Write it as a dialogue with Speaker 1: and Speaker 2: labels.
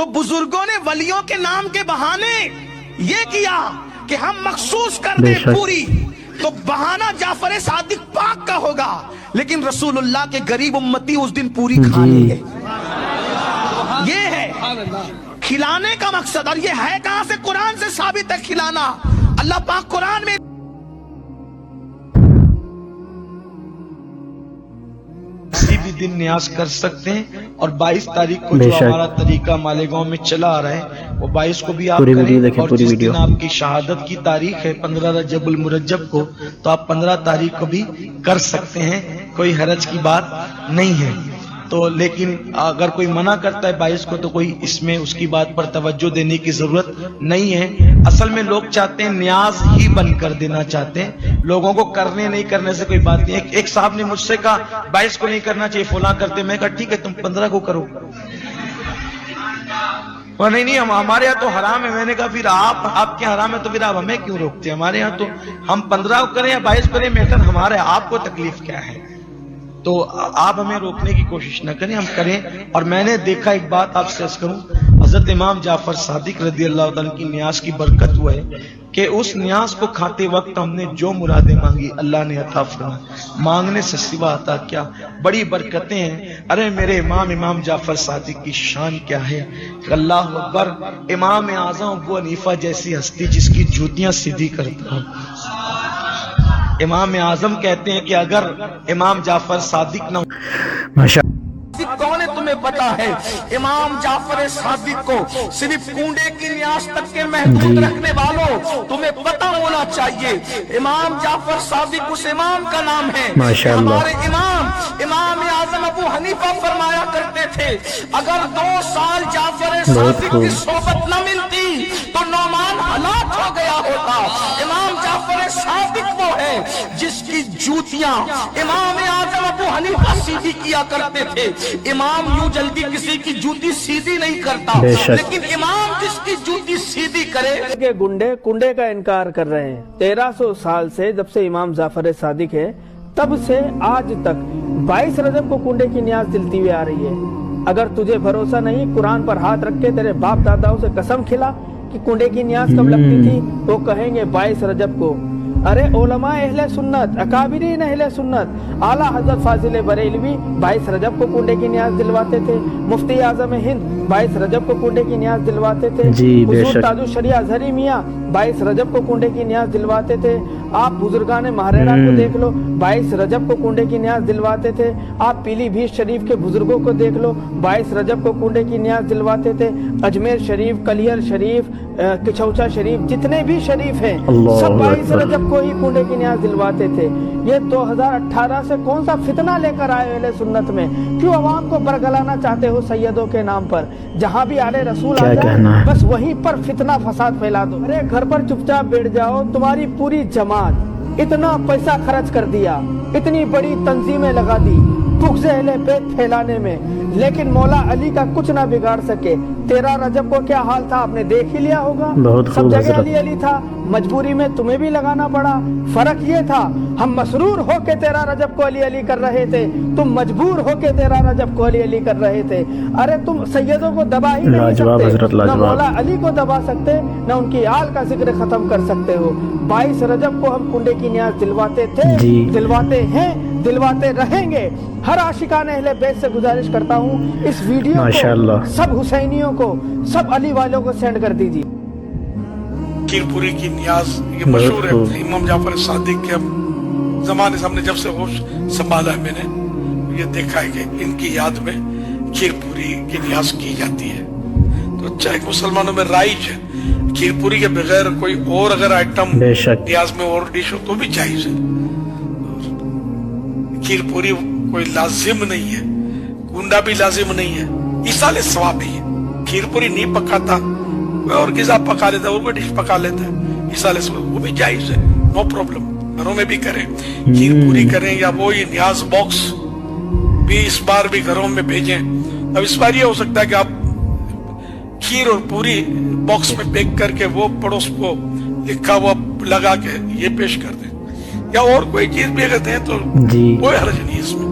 Speaker 1: تو بزرگوں نے ولیوں کے نام کے بہانے یہ کیا کہ ہم مخصوص کر دیں پوری، تو بہانہ جعفر صادق پاک کا ہوگا، لیکن رسول اللہ کے غریب امتی اس دن پوری کھا لیں گے۔ یہ ہے کھلانے کا مقصد، اور یہ ہے کہاں سے؟ قرآن سے ثابت ہے کھلانا۔ اللہ پاک قرآن میں
Speaker 2: کسی بھی دن نیاز کر سکتے ہیں، اور 22 تاریخ کو جو ہمارا طریقہ مالیگاؤں میں چلا آ رہا ہے وہ 22 کو بھی آپ کریں، اور جس دن آپ کی شہادت کی تاریخ ہے 15 رجب المرجب کو، تو آپ 15 تاریخ کو بھی کر سکتے ہیں، کوئی حرج کی بات نہیں ہے۔ تو لیکن اگر کوئی منع کرتا ہے 22 کو تو کوئی اس میں اس کی بات پر توجہ دینے کی ضرورت نہیں ہے۔ اصل میں لوگ چاہتے ہیں نیاز ہی بند کر دینا چاہتے ہیں، لوگوں کو کرنے نہیں کرنے سے کوئی بات نہیں۔ ایک صاحب نے مجھ سے کہا 22 کو نہیں کرنا چاہیے، فلاں کرتے، میں کہا ٹھیک ہے تم 15 کو کرو۔ اور نہیں ہمارے ہاں تو حرام ہے۔ میں نے کہا پھر آپ کے حرام ہے تو پھر آپ ہمیں کیوں روکتے ہیں؟ ہمارے ہاں تو ہم 15 کو کریں یا 22 کریں، میٹر ہمارا ہے، آپ کو تکلیف کیا ہے؟ تو آپ ہمیں روکنے کی کوشش نہ کریں، ہم کریں۔ اور میں نے دیکھا، ایک بات آپ سے عرض کروں، حضرت امام جعفر صادق رضی اللہ تعالیٰ کی نیاز کی برکت ہوا ہے کہ اس نیاز کو کھاتے وقت ہم نے جو مرادیں مانگی اللہ نے عطا فرمائی، مانگنے سے سوا عطا کیا، بڑی برکتیں ہیں۔ ارے میرے امام جعفر صادق کی شان کیا ہے، اللہ اکبر۔ امام اعظم ابو حنیفہ جیسی ہستی جس کی جوتیاں سیدھی کرتا ہوں، امام اعظم کہتے ہیں کہ اگر امام جعفر صادق نہ
Speaker 1: کون ہے تمہیں پتا ہے؟ امام جعفر صادق کو صرف کنڈے کی نیاز تک کے محدود رکھنے والوں تمہیں پتا ہونا چاہیے، امام جعفر صادق اس امام کا نام ہے۔ ہمارے امام اعظم ابو حنیفہ فرمایا کرتے تھے اگر 2 سال جعفر صادق کی صحبت نہ ملتی تو نعمان ہلاک ہو گیا ہوتا۔ امام جعفر صادق وہ ہے جس کی جوتیاں امام اعظم ابو حنیفہ سیدھی کیا کرتے تھے۔ امام یوں جلدی کسی کی جوتی سیدھی نہیں کرتا، لیکن امام جس کی جوتی سیدھی کرے
Speaker 3: کہ کنڈے کا انکار کر رہے ہیں۔ 1300 سال سے جب سے امام جعفر صادق ہے تب سے آج تک 22 رجب کو کنڈے کی نیاز دلتی ہوئی آ رہی ہے۔ اگر تجھے بھروسہ نہیں، قرآن پر ہاتھ رکھ کے تیرے باپ داداؤں سے قسم کھلا کہ کنڈے کی نیاز کب لگتی تھی، وہ کہیں گے 22 رجب کو۔ ارے علماء اہل سنت، اکابرین اہل سنت، اعلیٰ حضرت فاضل بریلوی 22 رجب کو کنڈے کی نیاز دلواتے تھے، مفتی اعظم ہند 22 رجب کو کنڈے کی نیاز دلواتے تھے، حضور تاج الشریعہ اظہری میاں 22 رجب کو کنڈے کی نیاز دلواتے تھے۔ آپ بزرگان مہریرا کو دیکھ لو، 22 رجب کو کنڈے کی نیاز دلواتے تھے۔ آپ پیلی بھیت شریف کے بزرگوں کو دیکھ لو، 22 رجب کو کنڈے کی نیاز دلواتے تھے۔ اجمیر شریف، کلیہر شریف، کچھوچا شریف، جتنے بھی شریف ہیں سب 22 رجب کو ہی کنڈے کی نیاز دلواتے تھے۔ یہ 2018 سے کون سا فتنہ لے کر آئے اہل سنت میں؟ کیوں عوام کو برگلانا چاہتے ہو سیدوں کے نام پر؟ جہاں بھی آل رسول آ جائے بس وہیں پر فتنہ فساد پھیلا دو۔ ارے گھر پر چپ چاپ بیٹھ جاؤ، تمہاری پوری جماعت اتنا پیسہ خرچ کر دیا، اتنی بڑی تنظیمیں لگا دی بغض اہل بیت پھیلانے میں، لیکن مولا علی کا کچھ نہ بگاڑ سکے۔ 13 رجب کو کیا حال تھا آپ نے دیکھ ہی لیا ہوگا، سب جگہ علی علی تھا، مجبوری میں تمہیں بھی لگانا پڑا۔ فرق یہ تھا ہم مسرور ہو کے 13 رجب کو علی علی کر رہے تھے، تم مجبور ہو کے 13 رجب کو علی علی کر رہے تھے۔ ارے تم سیدوں کو دبا ہی نہیں سکتے، نہ مولا علی کو دبا سکتے، نہ ان کی آل کا ذکر ختم کر سکتے ہو۔ 22 رجب کو ہم کنڈے کی نیاز دلواتے تھے، دلواتے ہیں، دلواتے رہیں گے۔ ہر عاشقان اہل بیت سے گزارش کرتا ہوں اس ویڈیو کو سب حسینیوں کو، سب علی والوں کو سینڈ کر دیجیے۔
Speaker 4: کھیر پوری کی نیاز یہ مشہور ہے، امام جعفر صادق کے زمانے سے ہم نے جب سے ہوش سنبھالا ہے، میں نے یہ دیکھا ہے کہ ان کی یاد میں کھیر پوری کی نیاز کی جاتی ہے۔ تو اچھا ایک مسلمانوں میں رائج ہے، کھیر پوری کے بغیر کوئی اور اگر آئٹم نیاز میں اور ڈش ہو تو بھی جائز ہے۔ کھیر پوری کوئی لازم نہیں ہے، کنڈا بھی لازم نہیں ہے، ایصال ثواب ہی ہے۔ کھیر پوری نہیں پکاتا کوئی اور غذا پکا لیتا ہے، وہ کوئی ڈش پکا لیتا ہے، ایصال ثواب وہ بھی جائز ہے، نو پرابلم۔ گھروں میں بھی کریں، کھیر پوری کریں، یا وہی نیاز باکس بھی اس بار بھی گھروں میں بھیجیں۔ اب اس بار یہ ہو سکتا ہے کہ آپ کھیر اور پوری باکس میں پیک کر کے وہ پڑوس کو لکھا ہوا لگا کے یہ پیش کر دیں، یا اور کوئی چیز بھی اگر دیں تو کوئی حرج نہیں اس میں۔